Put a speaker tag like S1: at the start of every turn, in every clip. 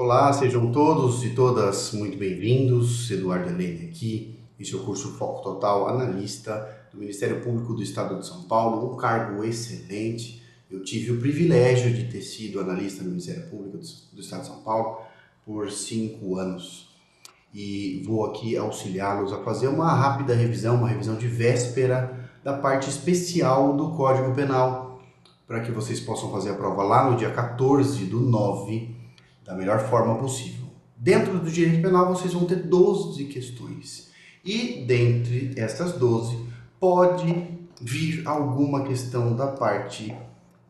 S1: Olá, sejam todos e todas muito bem-vindos. Eduardo Helene aqui. Este é o curso Foco Total Analista do Ministério Público do Estado de São Paulo, um cargo excelente. Eu tive o privilégio de ter sido analista no Ministério Público do Estado de São Paulo por 5 anos e vou aqui auxiliá-los a fazer uma rápida revisão, uma revisão de véspera da parte especial do Código Penal, para que vocês possam fazer a prova lá no dia 14/9 da melhor forma possível. Dentro do direito penal, vocês vão ter 12 questões. E dentre estas 12, pode vir alguma questão da parte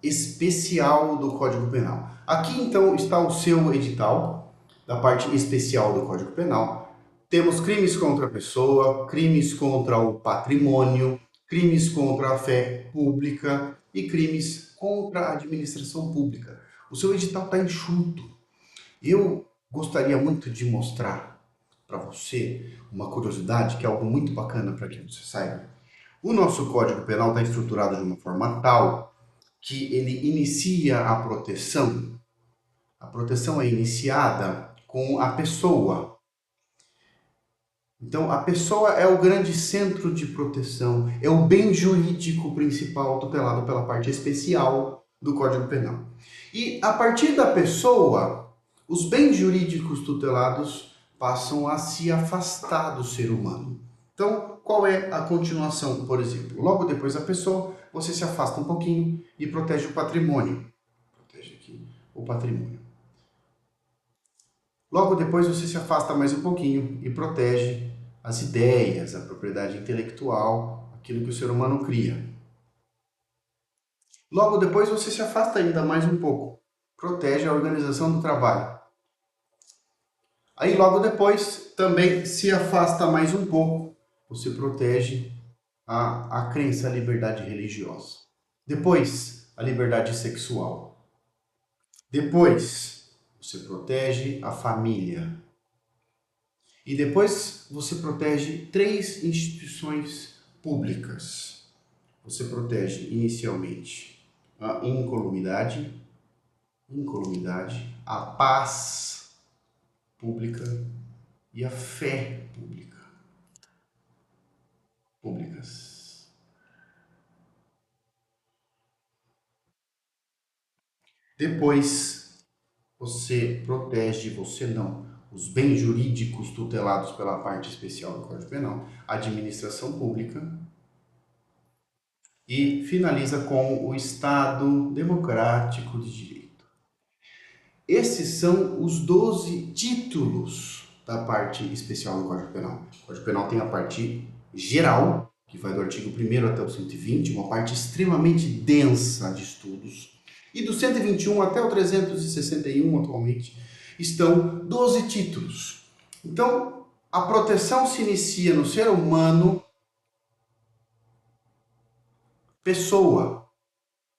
S1: especial do Código Penal. Aqui, então, está o seu edital da parte especial do Código Penal. Temos crimes contra a pessoa, crimes contra o patrimônio, crimes contra a fé pública e crimes contra a administração pública. O seu edital está enxuto. Eu gostaria muito de mostrar para você uma curiosidade, que é algo muito bacana para que você saiba. O nosso Código Penal está estruturado de uma forma tal que ele inicia a proteção. A proteção é iniciada com a pessoa. Então, a pessoa é o grande centro de proteção, é o bem jurídico principal tutelado pela parte especial do Código Penal. E a partir da pessoa, os bens jurídicos tutelados passam a se afastar do ser humano. Então, qual é a continuação, por exemplo? Logo depois da pessoa, você se afasta um pouquinho e protege o patrimônio. Protege aqui o patrimônio. Logo depois, você se afasta mais um pouquinho e protege as ideias, a propriedade intelectual, aquilo que o ser humano cria. Logo depois, você se afasta ainda mais um pouco. Protege a organização do trabalho. Aí logo depois também se afasta mais um pouco, você protege a crença, a liberdade religiosa. Depois, a liberdade sexual. Depois, você protege a família. E depois você protege 3 instituições públicas. Você protege inicialmente a incolumidade, a paz pública e a fé públicas. Depois, você protege, os bens jurídicos tutelados pela parte especial do Código Penal, a administração pública e finaliza com o Estado democrático de direito. Esses são os 12 títulos da parte especial do Código Penal. O Código Penal tem a parte geral, que vai do artigo 1º até o 120, uma parte extremamente densa de estudos. E do 121 até o 361 atualmente, estão 12 títulos. Então, a proteção se inicia no ser humano, pessoa,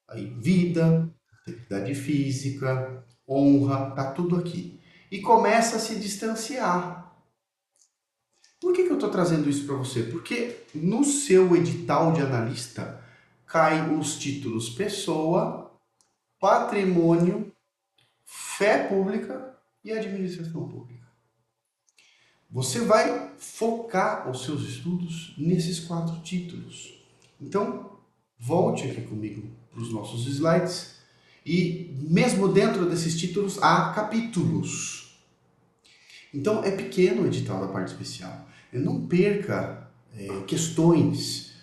S1: aí vida, atividade física, honra, tá tudo aqui. E começa a se distanciar. Por que eu estou trazendo isso para você? Porque no seu edital de analista caem os títulos pessoa, patrimônio, fé pública e administração pública. Você vai focar os seus estudos nesses 4 títulos. Então, volte aqui comigo para os nossos slides. E mesmo dentro desses títulos há capítulos. Então é pequeno o edital da parte especial. Não perca questões.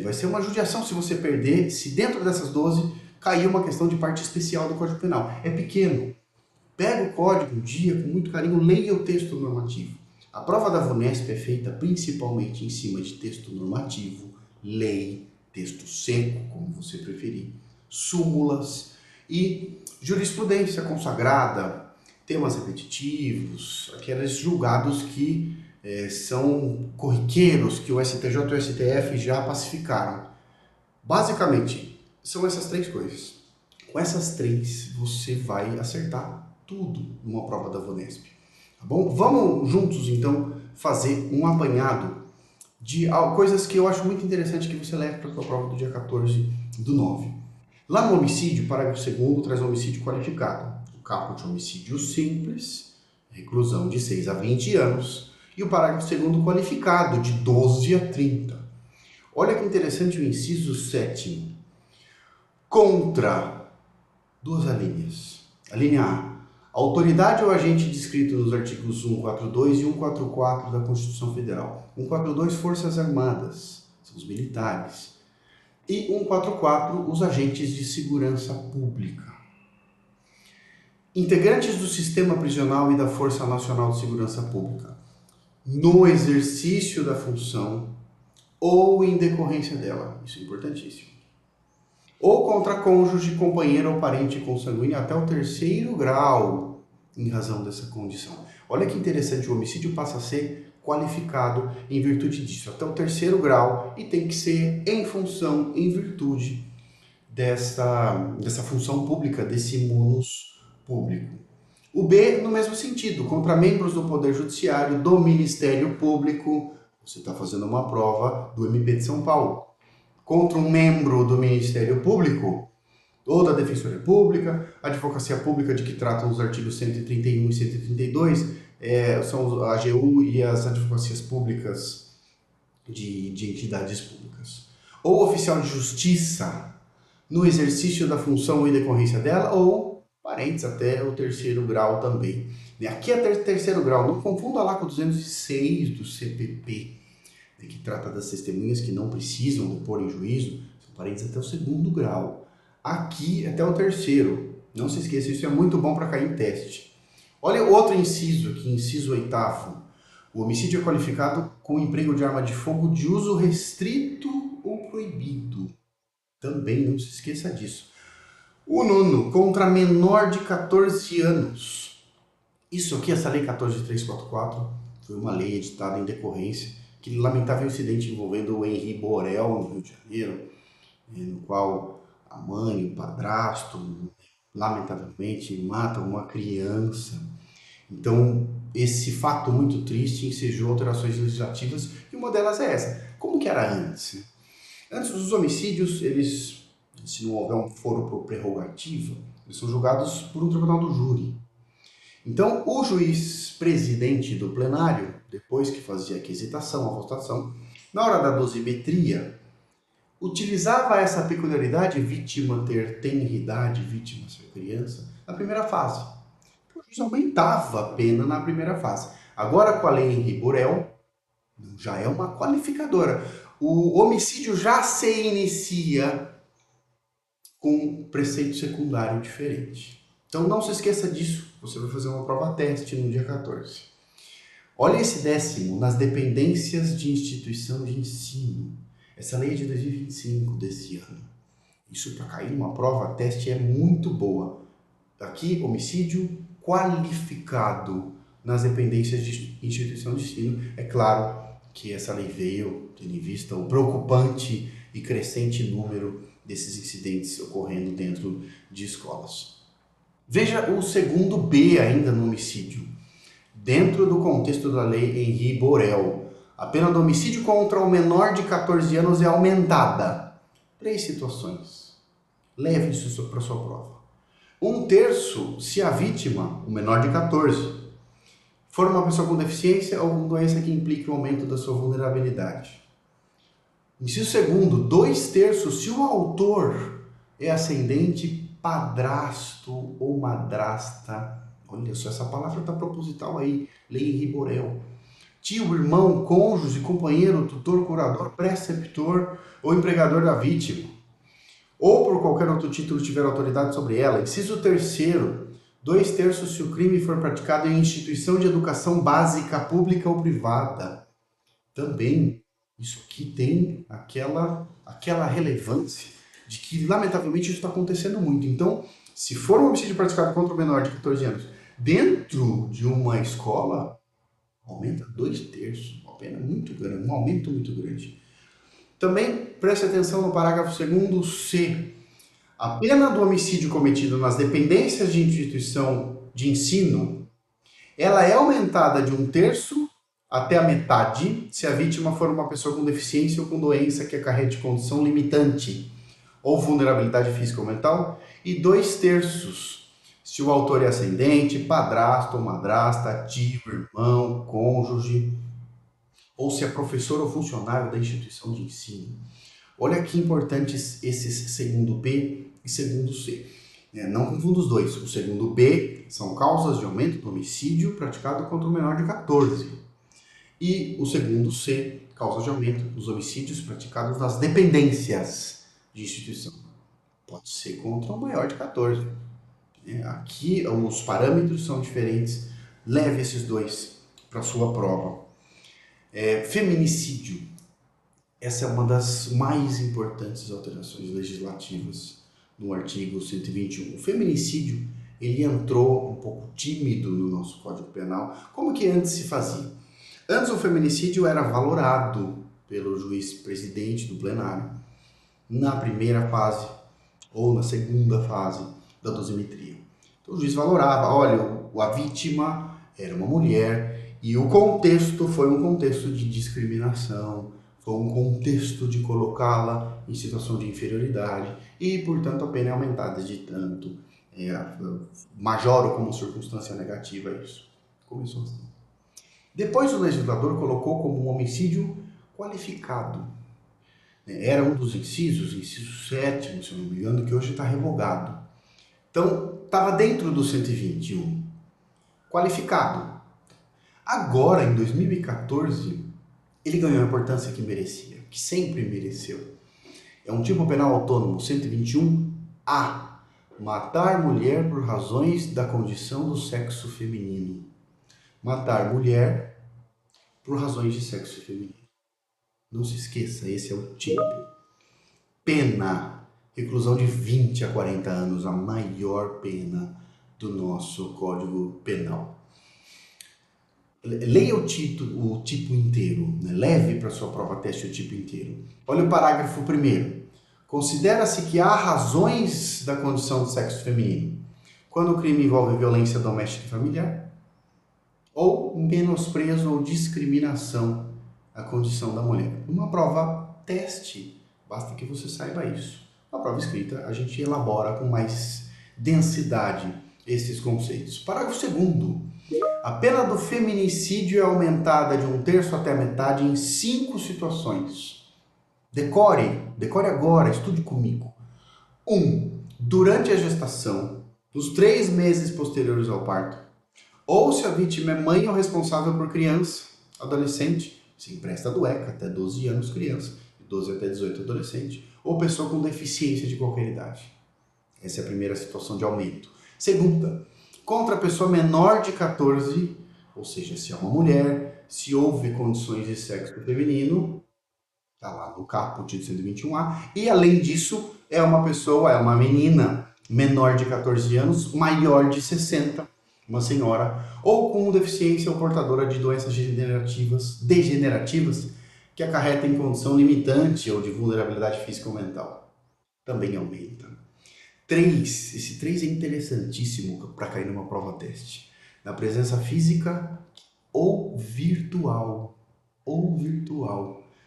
S1: Vai ser uma judiação se você perder, se dentro dessas 12 cair uma questão de parte especial do Código Penal. É pequeno. Pega o código um dia com muito carinho, leia o texto normativo. A prova da VUNESP é feita principalmente em cima de texto normativo, lei, texto seco, como você preferir, súmulas e jurisprudência consagrada, temas repetitivos, aqueles julgados que são corriqueiros, que o STJ e o STF já pacificaram. Basicamente, são essas 3 coisas. Com essas 3, você vai acertar tudo numa prova da VUNESP. Tá bom? Vamos juntos, então, fazer um apanhado de coisas que eu acho muito interessante que você leve para a sua prova do dia 14/9. Lá no homicídio, parágrafo 2º, traz homicídio qualificado. caput homicídio simples, reclusão de 6 a 20 anos. E o parágrafo 2º qualificado, de 12 a 30. Olha que interessante o inciso 7º. Contra duas alíneas. A linha A. A autoridade ou agente descrito nos artigos 142 e 144 da Constituição Federal. 142, Forças Armadas, são os militares. E 144, os agentes de segurança pública. Integrantes do sistema prisional e da Força Nacional de Segurança Pública, no exercício da função ou em decorrência dela. Isso é importantíssimo. Ou contra cônjuge, companheiro ou parente consanguíneo até o 3º grau, em razão dessa condição. Olha que interessante, o homicídio passa a ser qualificado em virtude disso, até o 3º grau, e tem que ser em função, em virtude dessa função pública, desse munus público. O B, no mesmo sentido, contra membros do Poder Judiciário, do Ministério Público, você está fazendo uma prova do MP de São Paulo, contra um membro do Ministério Público, ou da Defensoria Pública, a Advocacia Pública, de que tratam os artigos 131 e 132, são a AGU e as advocacias públicas de entidades públicas. Ou oficial de justiça, no exercício da função ou em decorrência dela, ou parentes até o 3º grau também. Aqui é 3º grau, não confunda lá com o 206 do CPP, que trata das testemunhas que não precisam depor em juízo, são parentes até o 2º grau. Aqui até o 3º. Não se esqueça, isso é muito bom para cair em teste. Olha outro inciso aqui, inciso 8º. O homicídio é qualificado com emprego de arma de fogo de uso restrito ou proibido. Também não se esqueça disso. O 9º, contra menor de 14 anos. Isso aqui, essa lei 14.344, foi uma lei editada em decorrência que lamentável incidente envolvendo o Henri Borel, no Rio de Janeiro, no qual a mãe, o padrasto, lamentavelmente, matam uma criança. Então, esse fato muito triste ensejou alterações legislativas, e uma delas é essa. Como que era antes? Antes, os homicídios, se não houver um foro por prerrogativa, eles são julgados por um tribunal do júri. Então, o juiz presidente do plenário, depois que fazia a aquisitação, a votação, na hora da dosimetria, utilizava essa peculiaridade, vítima ter tenridade, vítima ser criança, na primeira fase. Então, o juiz aumentava a pena na primeira fase. Agora, com a lei Henri Borel, já é uma qualificadora. O homicídio já se inicia com um preceito secundário diferente. Então não se esqueça disso, você vai fazer uma prova teste no dia 14. Olha esse 10º, nas dependências de instituição de ensino. Essa lei é de 2025 desse ano. Isso para cair numa prova teste é muito boa. Aqui, homicídio qualificado nas dependências de instituição de ensino. É claro que essa lei veio tendo em vista o preocupante e crescente número desses incidentes ocorrendo dentro de escolas. Veja o 2º B ainda no homicídio. Dentro do contexto da lei Henri Borel, a pena do homicídio contra o menor de 14 anos é aumentada. 3 situações. Leve isso para sua prova. 1/3 se a vítima, o menor de 14, for uma pessoa com deficiência ou com doença que implique o aumento da sua vulnerabilidade. Inciso 2º, 2/3 se o autor é ascendente, padrasto ou madrasta. Olha só, essa palavra está proposital aí, lei Henri Borel. Tio, irmão, cônjuge, companheiro, tutor, curador, preceptor ou empregador da vítima. Ou por qualquer outro título tiver autoridade sobre ela. Inciso 3º, 2/3 se o crime for praticado em instituição de educação básica, pública ou privada. Também, isso aqui tem aquela relevância de que, lamentavelmente, isso está acontecendo muito. Então, se for um homicídio praticado contra o menor de 14 anos dentro de uma escola, aumenta 2/3, uma pena muito grande, um aumento muito grande. Também preste atenção no parágrafo 2º C. A pena do homicídio cometido nas dependências de instituição de ensino, ela é aumentada de 1/3 até a metade se a vítima for uma pessoa com deficiência ou com doença que acarrete condição limitante ou vulnerabilidade física ou mental, e 2/3 Se o autor é ascendente, padrasto ou madrasta, tio, irmão, cônjuge, ou se é professor ou funcionário da instituição de ensino. Olha que importantes esses segundo B e segundo C. Não confunda os dois. O segundo B são causas de aumento do homicídio praticado contra o menor de 14. E o segundo C, causas de aumento dos homicídios praticados nas dependências de instituição. Pode ser contra o maior de 14. Aqui os parâmetros são diferentes. Leve esses dois para a sua prova. Feminicídio. Essa é uma das mais importantes alterações legislativas no artigo 121. O feminicídio, ele entrou um pouco tímido no nosso Código Penal. Como que antes se fazia? Antes o feminicídio era valorado pelo juiz presidente do plenário na primeira fase ou na segunda fase da dosimetria. Então o juiz valorava, olha, a vítima era uma mulher e o contexto foi um contexto de discriminação, foi um contexto de colocá-la em situação de inferioridade e, portanto, a pena é aumentada de tanto. Majoro como circunstância negativa isso. Começou assim. Depois o legislador colocou como um homicídio qualificado. Era um dos incisos, inciso 7º, se eu não me engano, que hoje está revogado. Então, estava dentro do 121. Qualificado. Agora, em 2014, ele ganhou a importância que merecia, que sempre mereceu. É um tipo penal autônomo, 121A. Matar mulher por razões da condição do sexo feminino. Matar mulher por razões de sexo feminino. Não se esqueça, esse é o tipo. Pena. Reclusão de 20 a 40 anos, a maior pena do nosso Código Penal. Leia o tipo inteiro, né? Leve para sua prova teste o tipo inteiro. Olha o parágrafo 1º. Considera-se que há razões da condição de sexo feminino quando o crime envolve violência doméstica e familiar ou menosprezo ou discriminação à condição da mulher. Uma prova teste, basta que você saiba isso. Na prova escrita, a gente elabora com mais densidade esses conceitos. Parágrafo 2º. A pena do feminicídio é aumentada de 1/3 até a metade em 5 situações. Decore agora, estude comigo. 1. Durante a gestação, nos 3 meses posteriores ao parto, ou se a vítima é mãe ou responsável por criança, adolescente, se empresta do ECA, até 12 anos criança, de 12 até 18 adolescente, ou pessoa com deficiência de qualquer idade. Essa é a primeira situação de aumento. Segunda, contra a pessoa menor de 14, ou seja, se é uma mulher, se houve condições de sexo feminino, está lá no caput de 121A, e além disso, é uma menina menor de 14 anos, maior de 60, uma senhora, ou com deficiência ou portadora de doenças degenerativas que acarretem condição limitante ou de vulnerabilidade física ou mental. Também aumenta. 3. Esse 3 é interessantíssimo para cair numa prova teste. Na presença física ou virtual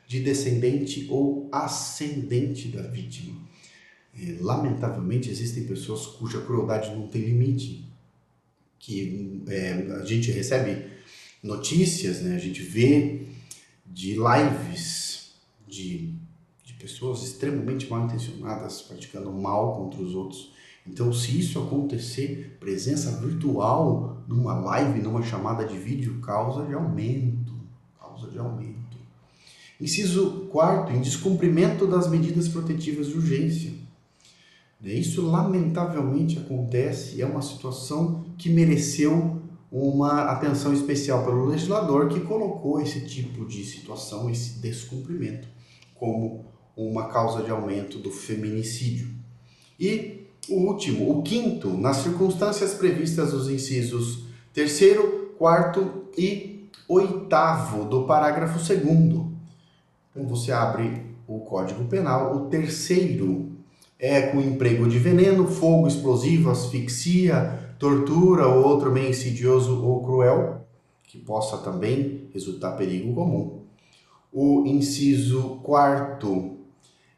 S1: de descendente ou ascendente da vítima. Lamentavelmente, existem pessoas cuja crueldade não tem limite. A gente recebe notícias, né? A gente vê de lives de pessoas extremamente mal intencionadas praticando mal contra os outros. Então, se isso acontecer, presença virtual numa live, numa chamada de vídeo, causa de aumento. Inciso 4º, em descumprimento das medidas protetivas de urgência. Isso lamentavelmente acontece e é uma situação que mereceu uma atenção especial pelo legislador, que colocou esse tipo de situação, esse descumprimento, como uma causa de aumento do feminicídio. E o último, o 5º, nas circunstâncias previstas nos incisos 3º, 4º e 8º do parágrafo 2º. Então você abre o Código Penal, o 3º é com emprego de veneno, fogo explosivo, asfixia, tortura ou outro meio insidioso ou cruel, que possa também resultar perigo comum. O inciso 4º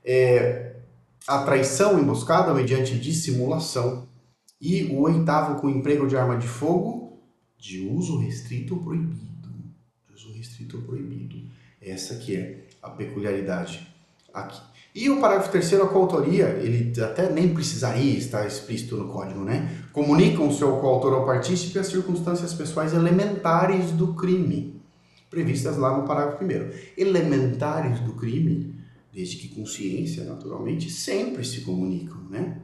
S1: é a traição emboscada mediante dissimulação. E o 8º, com emprego de arma de fogo, de uso restrito ou proibido. De uso restrito ou proibido. Essa que é a peculiaridade aqui. E o parágrafo 3º, a coautoria, ele até nem precisaria estar explícito no código, né? Comunicam-se ao coautor ou partícipe as circunstâncias pessoais elementares do crime, previstas lá no parágrafo 1º. Elementares do crime, desde que com ciência, naturalmente, sempre se comunicam, né?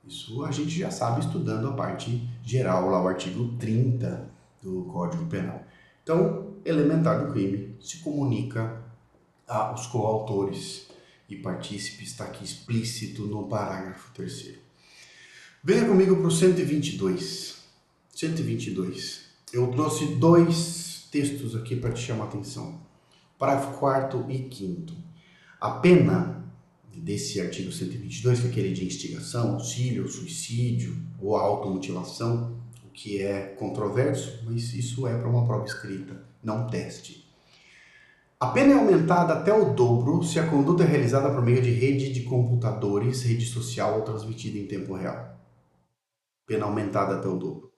S1: Isso a gente já sabe estudando a parte geral, lá o artigo 30 do Código Penal. Então, elementar do crime se comunica aos coautores e partícipes, está aqui explícito no parágrafo 3º. Venha comigo para o 122. 122. Eu trouxe 2 textos aqui para te chamar a atenção. Parágrafo 4º e 5º. A pena desse artigo 122, que é aquele de instigação, auxílio, suicídio ou automutilação, o que é controverso, mas isso é para uma prova escrita, não teste. A pena é aumentada até o dobro se a conduta é realizada por meio de rede de computadores, rede social ou transmitida em tempo real. Pena aumentada até o dobro.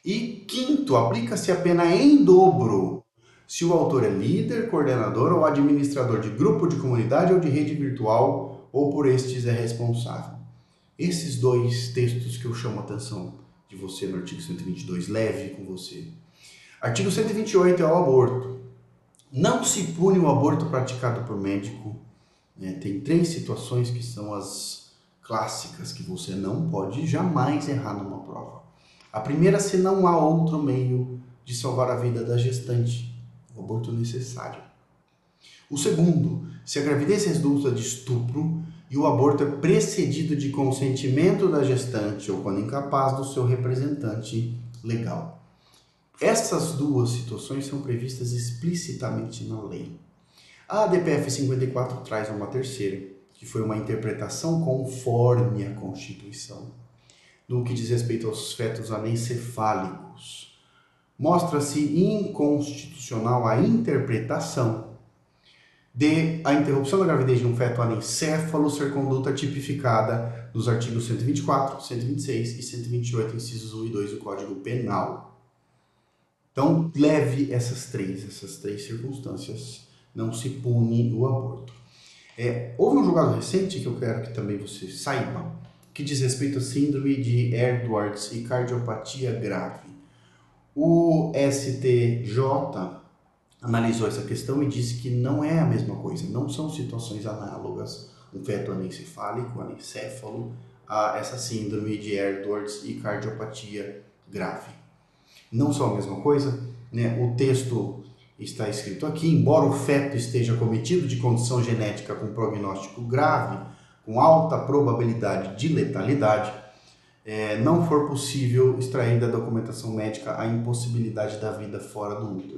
S1: E 5º, aplica-se a pena em dobro se o autor é líder, coordenador ou administrador de grupo de comunidade ou de rede virtual ou por estes é responsável. Esses 2 textos que eu chamo a atenção de você no artigo 122, leve com você. Artigo 128 é o aborto. Não se pune o aborto praticado por médico. Tem 3 situações que são as clássicas que você não pode jamais errar numa prova. A primeira, se não há outro meio de salvar a vida da gestante, o aborto necessário. O segundo, se a gravidez resulta de estupro e o aborto é precedido de consentimento da gestante ou quando incapaz do seu representante legal. Essas 2 situações são previstas explicitamente na lei. A DPF 54 traz uma terceira, que foi uma interpretação conforme a Constituição. No que diz respeito aos fetos anencefálicos, mostra-se inconstitucional a interpretação de a interrupção da gravidez de um feto anencéfalo ser conduta tipificada nos artigos 124, 126 e 128, incisos 1 e 2 do Código Penal. Então, leve essas três circunstâncias, não se pune o aborto. Houve um julgado recente que eu quero que também você saiba, que diz respeito à síndrome de Edwards e cardiopatia grave. O STJ analisou essa questão e disse que não é a mesma coisa, não são situações análogas, um feto anencefálico, anencéfalo, a essa síndrome de Edwards e cardiopatia grave. Não são a mesma coisa, né? O texto está escrito aqui, embora o feto esteja cometido de condição genética com prognóstico grave, com alta probabilidade de letalidade, não for possível extrair da documentação médica a impossibilidade da vida fora do útero.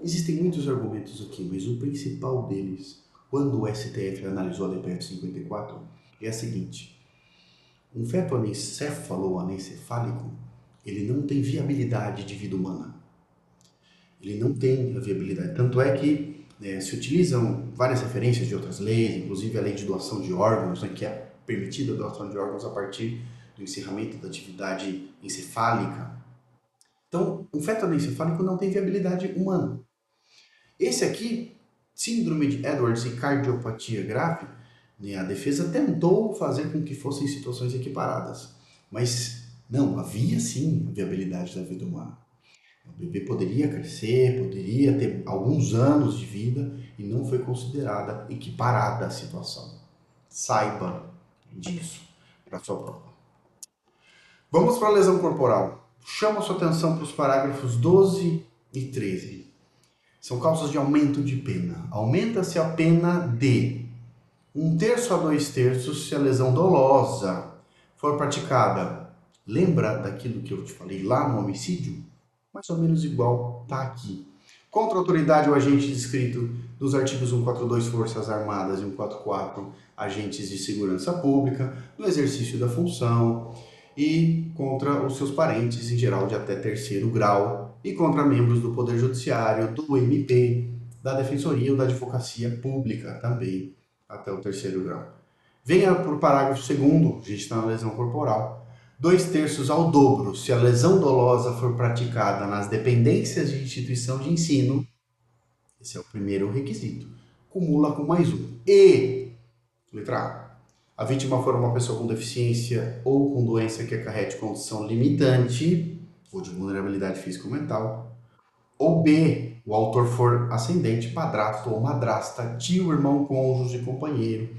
S1: Existem muitos argumentos aqui, mas o principal deles, quando o STF analisou a DPF 54, é a seguinte: um feto anencéfalo ou anencefálico, ele não tem viabilidade de vida humana. Ele não tem a viabilidade. Tanto é que se utilizam várias referências de outras leis, inclusive a lei de doação de órgãos, né, que é permitida a doação de órgãos a partir do encerramento da atividade encefálica. Então, um feto anencefálico não tem viabilidade humana. Esse aqui, síndrome de Edwards e cardiopatia grave, né, a defesa tentou fazer com que fossem situações equiparadas, mas não, havia sim a viabilidade da vida humana. O bebê poderia crescer, poderia ter alguns anos de vida e não foi considerada equiparada a situação. Saiba disso para a sua prova. Vamos para a lesão corporal. Chamo a sua atenção para os parágrafos 12 e 13. São causas de aumento de pena. Aumenta-se a pena de 1/3 a 2/3 se a lesão dolosa for praticada. Lembra daquilo que eu te falei lá no homicídio? Mais ou menos igual está aqui. Contra a autoridade ou agente descrito nos artigos 142 Forças Armadas e 144 Agentes de Segurança Pública, no exercício da função, e contra os seus parentes, em geral de até 3º grau, e contra membros do Poder Judiciário, do MP, da Defensoria ou da Advocacia Pública também, até o 3º grau. Venha para o parágrafo 2º, a gente está na lesão corporal. 2/3 ao dobro se a lesão dolosa for praticada nas dependências de instituição de ensino. Esse é o primeiro requisito. Cumula com mais um. E, letra A vítima for uma pessoa com deficiência ou com doença que acarrete condição limitante ou de vulnerabilidade física ou mental. Ou B, o autor for ascendente, padrasto ou madrasta, tio, irmão, cônjuge, companheiro.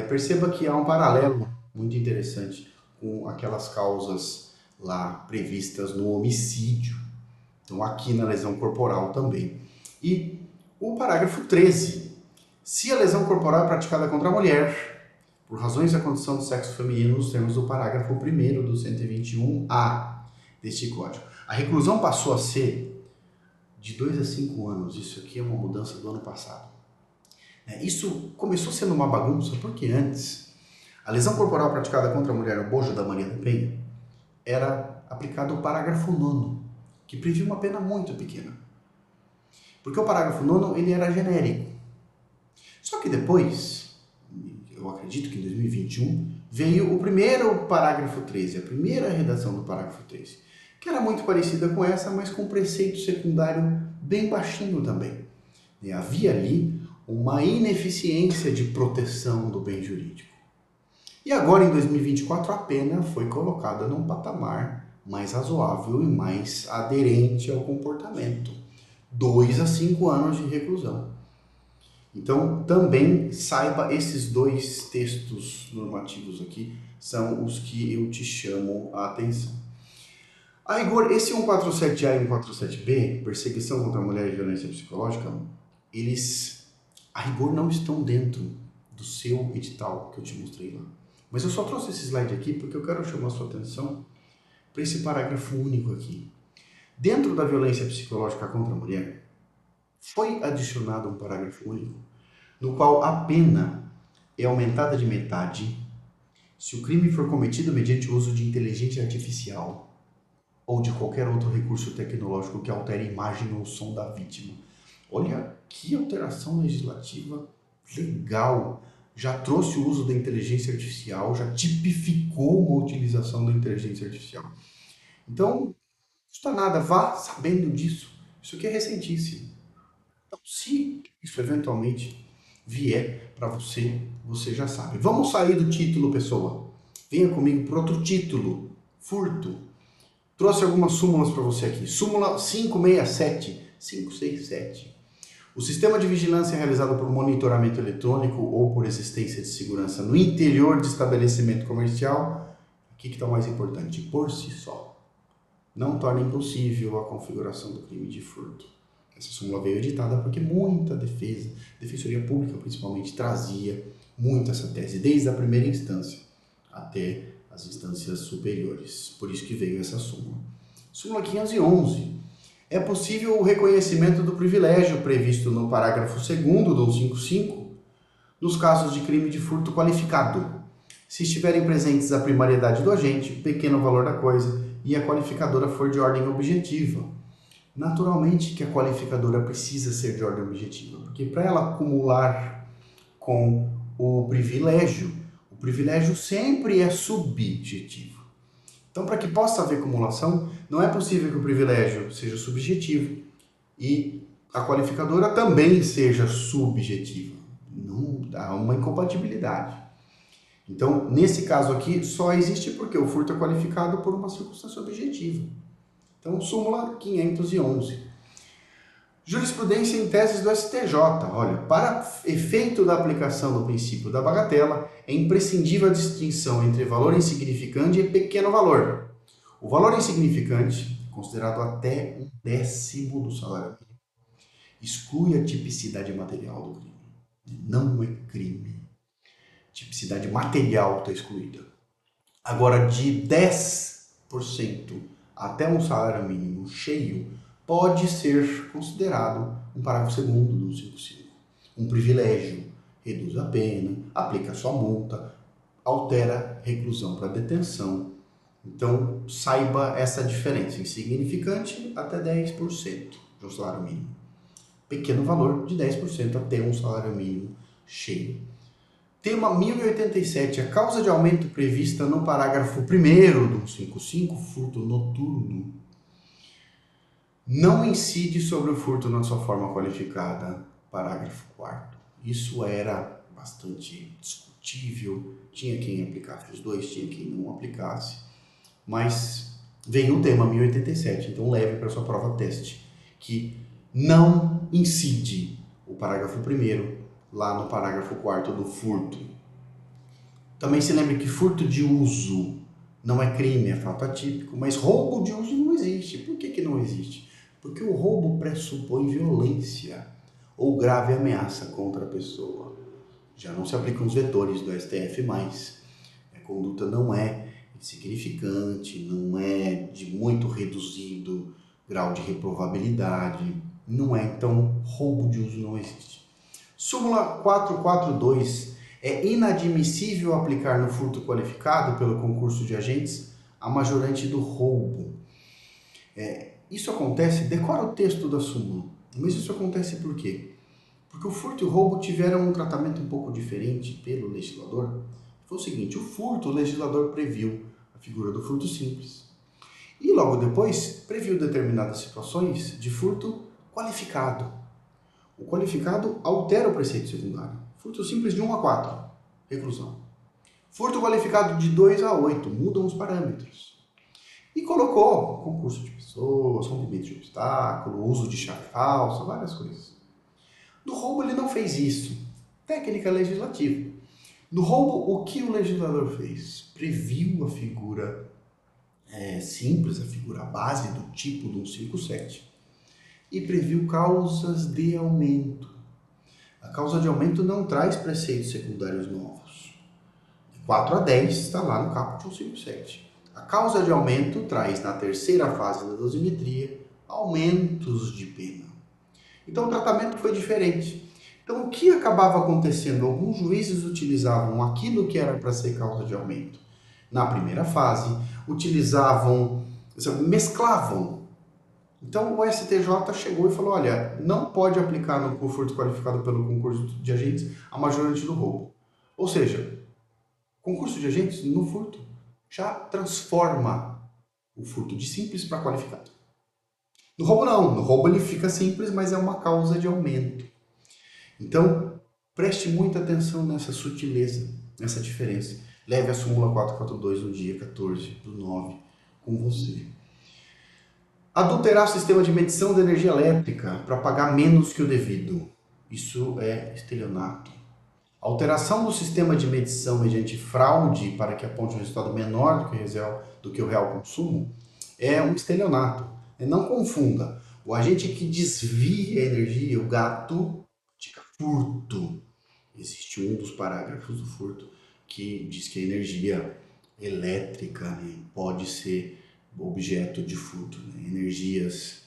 S1: Perceba que há um paralelo muito interessante com aquelas causas lá previstas no homicídio. Então, aqui na lesão corporal também. E o parágrafo 13. Se a lesão corporal é praticada contra a mulher, por razões da condição do sexo feminino, nos termos do parágrafo 1º do 121A deste Código. A reclusão passou a ser de 2 a 5 anos. Isso aqui é uma mudança do ano passado. Isso começou sendo uma bagunça porque antes a lesão corporal praticada contra a mulher no bojo da Maria da Penha era aplicado o parágrafo 9º, que previa uma pena muito pequena. Porque o parágrafo 9º ele era genérico. Só que depois, eu acredito que em 2021, veio o primeiro parágrafo 13, a primeira redação do parágrafo 13, que era muito parecida com essa, mas com um preceito secundário bem baixinho também. E havia ali uma ineficiência de proteção do bem jurídico. E agora, em 2024, a pena foi colocada num patamar mais razoável e mais aderente ao comportamento. 2 a 5 anos de reclusão. Então, também saiba, esses dois textos normativos aqui são os que eu te chamo a atenção. A rigor, esse 147A e 147B, perseguição contra a mulher e violência psicológica, eles, a rigor, não estão dentro do seu edital que eu te mostrei lá. Mas eu só trouxe esse slide aqui porque eu quero chamar a sua atenção para esse parágrafo único aqui. Dentro da violência psicológica contra a mulher, foi adicionado um parágrafo único, no qual a pena é aumentada de metade se o crime for cometido mediante o uso de inteligência artificial ou de qualquer outro recurso tecnológico que altere a imagem ou som da vítima. Olha que alteração legislativa legal! Já trouxe o uso da inteligência artificial, já tipificou uma utilização da inteligência artificial. Então, não custa nada, vá sabendo disso. Isso aqui é recentíssimo. Então, se isso eventualmente vier para você, você já sabe. Vamos sair do título, pessoa. Venha comigo para outro título. Furto. Trouxe algumas súmulas para você aqui. Súmula 567. O sistema de vigilância é realizado por monitoramento eletrônico ou por existência de segurança no interior de estabelecimento comercial. Aqui que está o mais importante, por si só. Não torna impossível a configuração do crime de furto. Essa súmula veio editada porque muita defensoria pública principalmente, trazia muito essa tese, desde a primeira instância até as instâncias superiores. Por isso que veio essa súmula. Súmula 511. É possível o reconhecimento do privilégio previsto no parágrafo 2º do 155 nos casos de crime de furto qualificado, se estiverem presentes a primariedade do agente, o pequeno valor da coisa e a qualificadora for de ordem objetiva. Naturalmente que a qualificadora precisa ser de ordem objetiva, porque para ela acumular com o privilégio sempre é subjetivo. Então, para que possa haver acumulação, não é possível que o privilégio seja subjetivo e a qualificadora também seja subjetiva. Não dá uma incompatibilidade. Então, nesse caso aqui, só existe porque o furto é qualificado por uma circunstância objetiva. Então, súmula 511. Jurisprudência em teses do STJ. Olha, para efeito da aplicação do princípio da bagatela, é imprescindível a distinção entre valor insignificante e pequeno valor. O valor insignificante, considerado até 1/10 do salário mínimo, exclui a tipicidade material do crime. Não é crime. Tipicidade material está excluída. Agora, de 10% até um salário mínimo cheio, pode ser considerado um parágrafo 2º do 155. Um privilégio, reduz a pena, aplica sua multa, altera reclusão para detenção. Então, saiba essa diferença. Insignificante até 10% de um salário mínimo. Pequeno valor de 10% até um salário mínimo cheio. Tema 1087. A causa de aumento prevista no parágrafo 1º do 155, furto noturno, não incide sobre o furto na sua forma qualificada. Parágrafo 4º. Isso era bastante discutível, tinha quem aplicasse os dois, tinha quem não aplicasse, mas veio o tema 1087, então leve para sua prova teste, que não incide o parágrafo 1º lá no parágrafo 4º do furto. Também se lembre que furto de uso não é crime, é fato atípico, mas roubo de uso não existe. Por que não existe? Porque o roubo pressupõe violência ou grave ameaça contra a pessoa. Já não se aplicam os vetores do STF mais. A conduta não é insignificante, não é de muito reduzido grau de reprovabilidade, não é, então roubo de uso não existe. Súmula 442. É inadmissível aplicar no furto qualificado pelo concurso de agentes a majorante do roubo. Isso acontece, decora o texto da súmula, mas isso acontece por quê? Porque o furto e o roubo tiveram um tratamento um pouco diferente pelo legislador. Foi o seguinte, o furto, o legislador previu a figura do furto simples. E logo depois, previu determinadas situações de furto qualificado. O qualificado altera o preceito secundário. Furto simples de 1 a 4, reclusão. Furto qualificado de 2 a 8, mudam os parâmetros. E colocou concurso de pessoas, rompimento de obstáculo, uso de chave falsa, várias coisas. No roubo ele não fez isso. Técnica legislativa. No roubo, o que o legislador fez? Previu a figura simples, a figura base do tipo do 157 e previu causas de aumento. A causa de aumento não traz preceitos secundários novos. De 4 a 10 está lá no caput 157. A causa de aumento traz na terceira fase da dosimetria aumentos de pena. Então o tratamento foi diferente. Então o que acabava acontecendo? Alguns juízes utilizavam aquilo que era para ser causa de aumento na primeira fase, mesclavam. Então o STJ chegou e falou, olha, não pode aplicar no furto qualificado pelo concurso de agentes a majorante do roubo. Ou seja, concurso de agentes no furto já transforma o furto de simples para qualificado. No roubo não, no roubo ele fica simples, mas é uma causa de aumento. Então, preste muita atenção nessa sutileza, nessa diferença. Leve a súmula 442 no dia 14/9 com você. Adulterar o sistema de medição de energia elétrica para pagar menos que o devido. Isso é estelionato. Alteração do sistema de medição mediante fraude para que aponte um resultado menor do que o real consumo é um estelionato. Não confunda. O agente que desvia a energia, o gato, pratica furto. Existe um dos parágrafos do furto que diz que a energia elétrica pode ser objeto de furto. Energias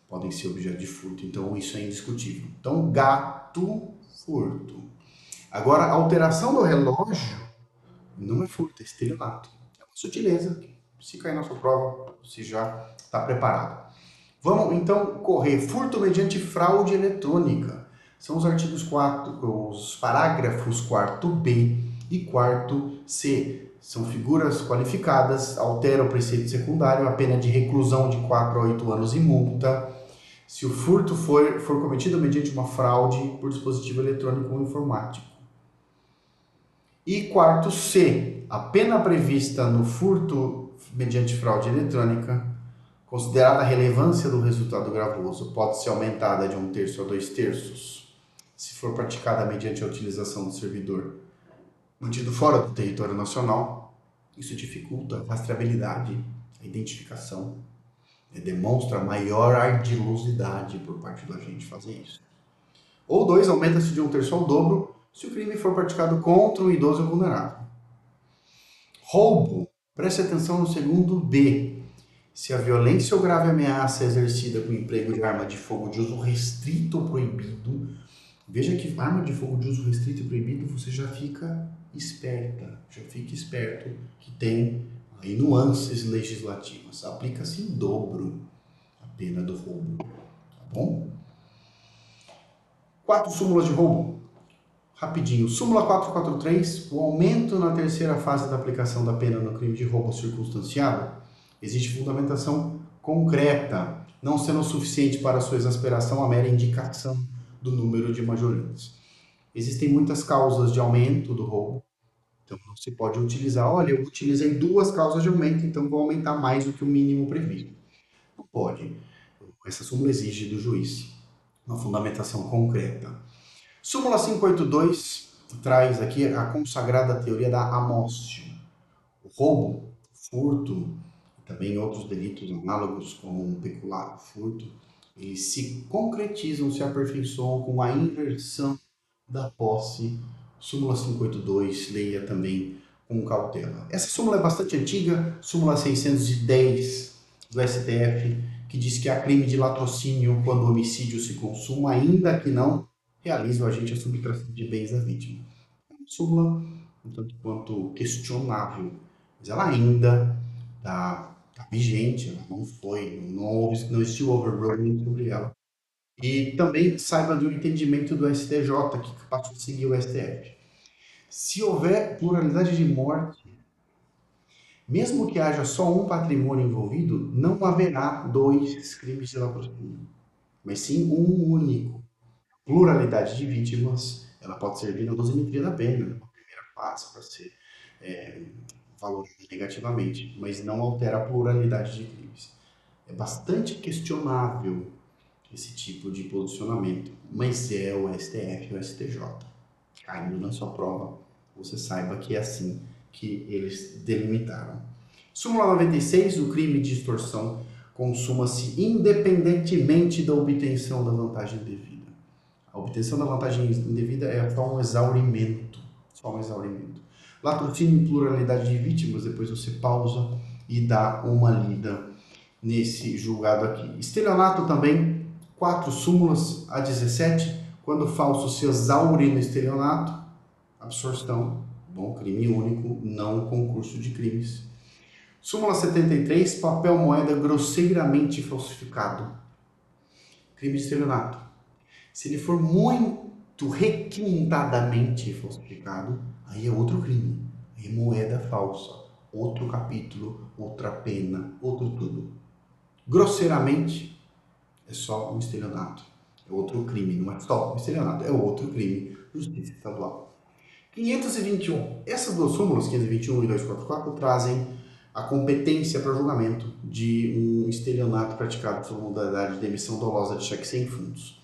S1: podem ser objeto de furto. Então, isso é indiscutível. Então, gato, furto. Agora, a alteração do relógio não é furto, é estelionato. É uma sutileza. Se cair na sua prova, você já está preparado. Vamos, então, correr. Furto mediante fraude eletrônica. São os artigos 4, os parágrafos 4b e 4c. São figuras qualificadas, altera o preceito secundário, a pena de reclusão de 4 a 8 anos e multa, se o furto for cometido mediante uma fraude por dispositivo eletrônico ou informático. E 4c, a pena prevista no furto mediante fraude eletrônica, considerada a relevância do resultado gravoso, pode ser aumentada de 1/3 a 2/3, se for praticada mediante a utilização do servidor mantido fora do território nacional. Isso dificulta a rastreabilidade, a identificação, demonstra maior ardilosidade por parte do agente fazer isso. Ou 2, aumenta-se de 1/3 ao dobro se o crime for praticado contra um idoso vulnerável. Roubo, preste atenção no segundo B. Se a violência ou grave ameaça é exercida com emprego de arma de fogo de uso restrito ou proibido, veja que arma de fogo de uso restrito e proibido você já fica esperto, que tem aí nuances legislativas. Aplica-se em dobro a pena do roubo, tá bom? 4 súmulas de roubo. Rapidinho, súmula 443, o aumento na terceira fase da aplicação da pena no crime de roubo circunstanciado, existe fundamentação concreta, não sendo suficiente para sua exasperação a mera indicação do número de majorantes. Existem muitas causas de aumento do roubo, então não se pode utilizar, olha, eu utilizei 2 causas de aumento, então vou aumentar mais do que o mínimo previsto. Não pode. Essa súmula exige do juiz uma fundamentação concreta. Súmula 582 traz aqui a consagrada teoria da amóstia. O roubo, furto e também outros delitos análogos como um peculato, furto, eles se concretizam, se aperfeiçoam com a inversão da posse. Súmula 582, leia também com cautela. Essa súmula é bastante antiga, súmula 610 do STF, que diz que há crime de latrocínio quando o homicídio se consuma, ainda que não realize o agente a subtração de bens da vítima. É uma súmula um tanto quanto questionável, mas ela ainda está vigente, ela não foi, não existiu overruling sobre ela. E também saiba do entendimento do STJ, que passou a seguir o STF. Se houver pluralidade de morte, mesmo que haja só um patrimônio envolvido, não haverá 2 crimes de latrocínio, mas sim um único. Pluralidade de vítimas, ela pode servir na dosimetria da pena, na primeira fase, para ser valorada negativamente, mas não altera a pluralidade de crimes. É bastante questionável esse tipo de posicionamento, mas é o STF e o STJ. Caindo na sua prova, você saiba que é assim que eles delimitaram. Súmula 96, o crime de extorsão consuma-se independentemente da obtenção da vantagem indevida. A obtenção da vantagem indevida é só um exaurimento. Só um exaurimento. Latrocínio e pluralidade de vítimas, depois você pausa e dá uma lida nesse julgado aqui. Estelionato também, 4 súmulas a 17, quando o falso se exaure no estelionato, absorção, bom, crime único, não concurso de crimes. Súmula 73, papel moeda grosseiramente falsificado. Crime de estelionato. Se ele for muito requintadamente falsificado, aí é outro crime. Aí é moeda falsa. Outro capítulo, outra pena, outro tudo. Grosseiramente é só um estelionato. É outro crime, não é só um estelionato, é outro crime. Justiça estadual. 521. Essas 2 súmulas, 521 e 244, trazem a competência para julgamento de um estelionato praticado sob modalidade de emissão dolosa de cheque sem fundos.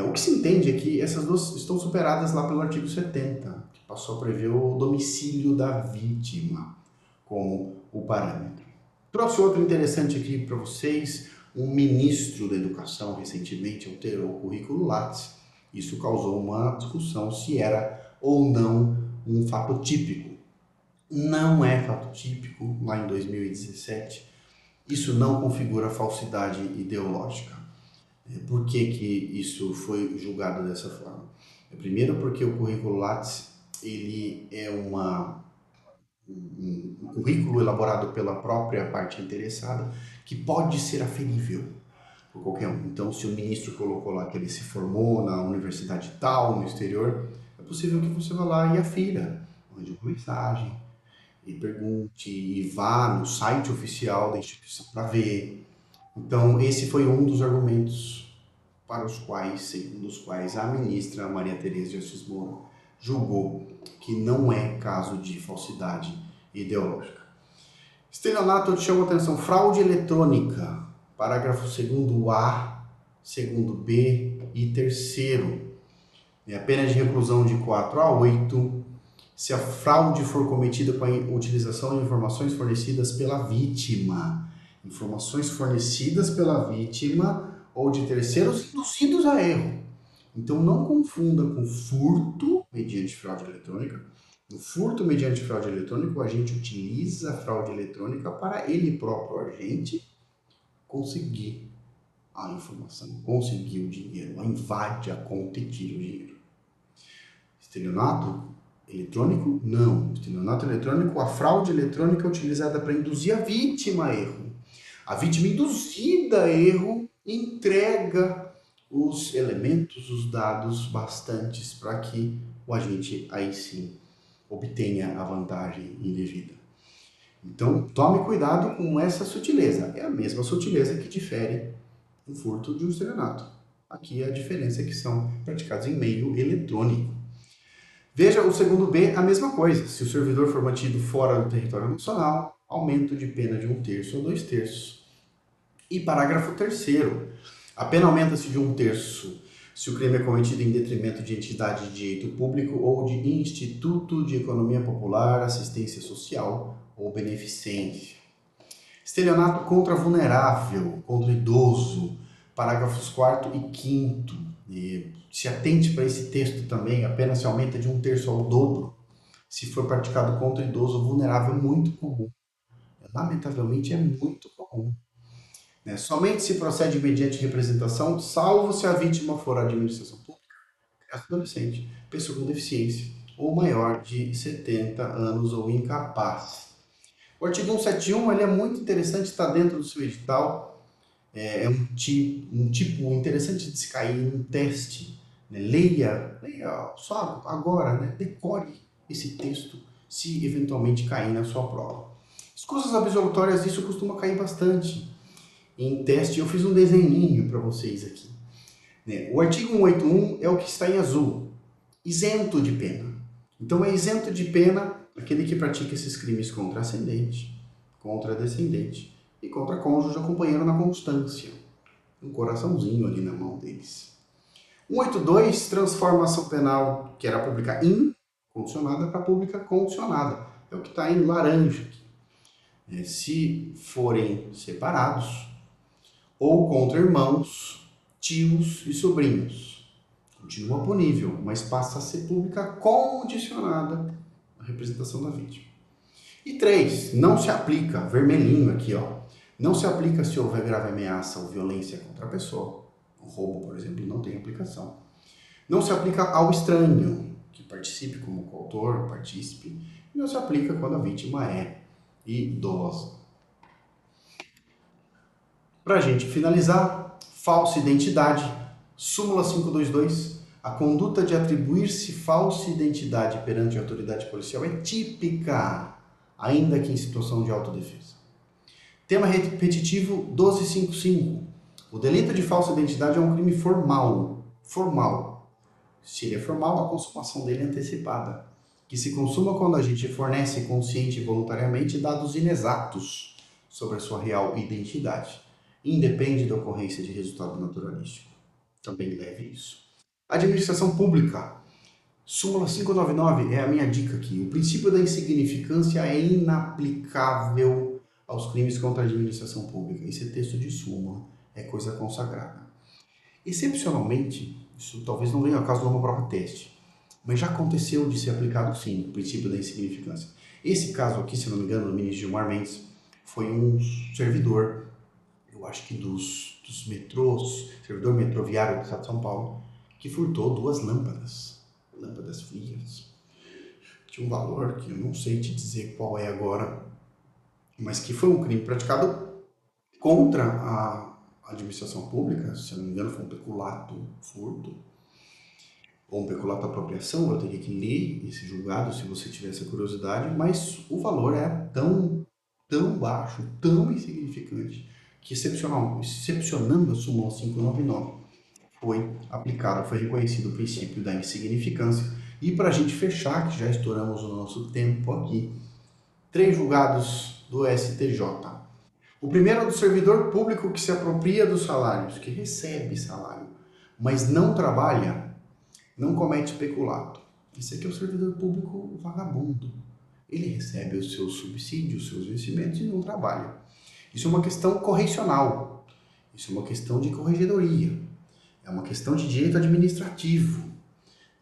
S1: O que se entende é que essas 2 estão superadas lá pelo artigo 70, que passou a prever o domicílio da vítima como o parâmetro. Trouxe outro interessante aqui para vocês. Um ministro da Educação recentemente alterou o currículo Lattes. Isso causou uma discussão se era ou não um fato típico. Não é fato típico, lá em 2017. Isso não configura falsidade ideológica. Por que isso foi julgado dessa forma? Primeiro porque o currículo Lattes ele é um currículo elaborado pela própria parte interessada que pode ser aferível por qualquer um. Então, se o ministro colocou lá que ele se formou na universidade tal, no exterior, é possível que você vá lá e afira, mande uma mensagem, e pergunte, e vá no site oficial da instituição para ver. Então, esse foi um dos argumentos para os quais, segundo os quais a ministra Maria Tereza de Assis Moura julgou que não é caso de falsidade ideológica. Estelionato, eu te chamo a atenção, fraude eletrônica, parágrafo 2º-A, 2º-B e 3º. A pena de reclusão de 4 a 8, se a fraude for cometida com a utilização de informações fornecidas pela vítima. Informações fornecidas pela vítima ou de terceiros induzidos a erro. Então não confunda com furto mediante fraude eletrônica. No furto mediante fraude eletrônica, o agente utiliza a fraude eletrônica para ele próprio, o agente, conseguir a informação, conseguir o dinheiro, invade a conta e tira o dinheiro. Estelionato eletrônico? Não. Estelionato eletrônico, a fraude eletrônica é utilizada para induzir a vítima a erro. A vítima induzida a erro entrega os elementos, os dados bastantes para que o agente aí sim obtenha a vantagem indevida. Então, tome cuidado com essa sutileza. É a mesma sutileza que difere um furto de um estelionato. Aqui a diferença é que são praticados em meio eletrônico. Veja o segundo B, a mesma coisa. Se o servidor for mantido fora do território nacional, aumento de pena de 1/3 ou 2/3. E parágrafo 3º, a pena aumenta-se de 1/3 se o crime é cometido em detrimento de entidade de direito público ou de instituto de economia popular, assistência social ou beneficência. Estelionato contra vulnerável, contra idoso, parágrafos 4º e 5º. Se atente para esse texto também, a pena se aumenta de 1/3 ao dobro se for praticado contra idoso vulnerável, muito comum. Lamentavelmente é muito comum. Somente se procede mediante representação, salvo se a vítima for a administração pública, criança adolescente, pessoa com deficiência ou maior de 70 anos ou incapaz. O artigo 171 ele é muito interessante, está dentro do seu edital, é um tipo interessante de se cair num teste. Leia só agora, decore esse texto se eventualmente cair na sua prova. Escusas absolutórias, isso costuma cair bastante. Em teste, eu fiz um desenhinho para vocês aqui. O artigo 181 é o que está em azul, isento de pena. Então, é isento de pena aquele que pratica esses crimes contra ascendente, contra descendente e contra cônjuge ou companheiro na constância. Um coraçãozinho ali na mão deles. 182, transformação penal que era pública incondicionada para pública condicionada. É o que está em laranja aqui. Se forem separados, ou contra irmãos, tios e sobrinhos. Continua punível, mas passa a ser pública condicionada à representação da vítima. E 3, não se aplica, vermelhinho aqui, não se aplica se houver grave ameaça ou violência contra a pessoa. O roubo, por exemplo, não tem aplicação. Não se aplica ao estranho, que participe como coautor ou partícipe, e não se aplica quando a vítima é idosa. Para a gente finalizar, falsa identidade, súmula 522, a conduta de atribuir-se falsa identidade perante a autoridade policial é típica, ainda que em situação de autodefesa. Tema repetitivo 1255, o delito de falsa identidade é um crime formal. Se ele é formal, a consumação dele é antecipada, que se consuma quando a gente fornece consciente e voluntariamente dados inexatos sobre a sua real identidade. Independe da ocorrência de resultado naturalístico. Também leve isso. Administração pública. Súmula 599 é a minha dica aqui. O princípio da insignificância é inaplicável aos crimes contra a administração pública. Esse é texto de súmula, é coisa consagrada. Excepcionalmente, isso talvez não venha ao caso de uma prova teste, mas já aconteceu de ser aplicado sim, o princípio da insignificância. Esse caso aqui, se não me engano, do ministro Gilmar Mendes, foi um servidor, eu acho que dos metrôs, servidor metroviário do estado de São Paulo, que furtou 2 lâmpadas frias. Tinha um valor que eu não sei te dizer qual é agora, mas que foi um crime praticado contra a administração pública, se eu não me engano foi um peculato furto, ou um peculato apropriação, eu teria que ler esse julgado se você tivesse a curiosidade, mas o valor é tão baixo, tão insignificante, que excepcionando a súmula 599, foi aplicado, foi reconhecido o princípio da insignificância. E para a gente fechar, que já estouramos o nosso tempo aqui, 3 julgados do STJ. O primeiro é do servidor público que se apropria dos salários, que recebe salário, mas não trabalha, não comete peculato. Esse aqui é o servidor público vagabundo. Ele recebe os seus subsídios, os seus vencimentos e não trabalha. Isso é uma questão correcional, isso é uma questão de corregedoria, é uma questão de direito administrativo,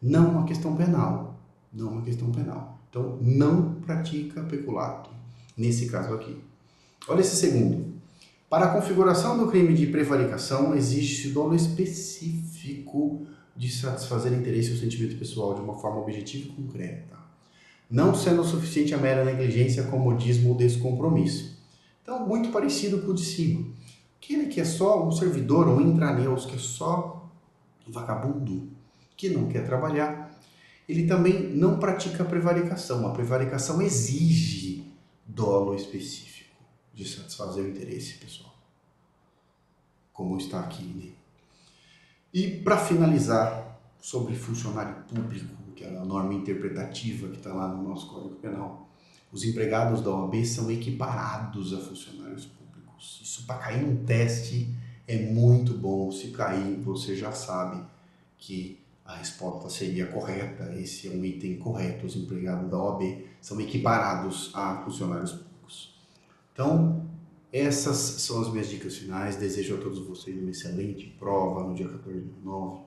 S1: não uma questão penal. Então, não pratica peculato, nesse caso aqui. Olha esse segundo. Para a configuração do crime de prevaricação, existe dolo específico de satisfazer interesse ou sentimento pessoal de uma forma objetiva e concreta, não sendo suficiente a mera negligência, comodismo ou descompromisso. Então, muito parecido com o de cima. Aquele que é só um servidor ou intraneus, que é só vagabundo, que não quer trabalhar, Ele também não pratica a prevaricação. A prevaricação exige dolo específico de satisfazer o interesse pessoal, como está aqui, né? E para finalizar, sobre funcionário público, que é a norma interpretativa que está lá no nosso Código Penal, os empregados da OAB são equiparados a funcionários públicos. Isso para cair num teste é muito bom. Se cair, você já sabe que a resposta seria correta. Esse é um item correto. Os empregados da OAB são equiparados a funcionários públicos. Então, essas são as minhas dicas finais. Desejo a todos vocês uma excelente prova no dia 14/9.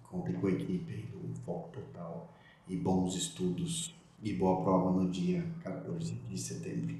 S1: Contem com a equipe do Foco Total e bons estudos e boa prova no dia 14 de setembro.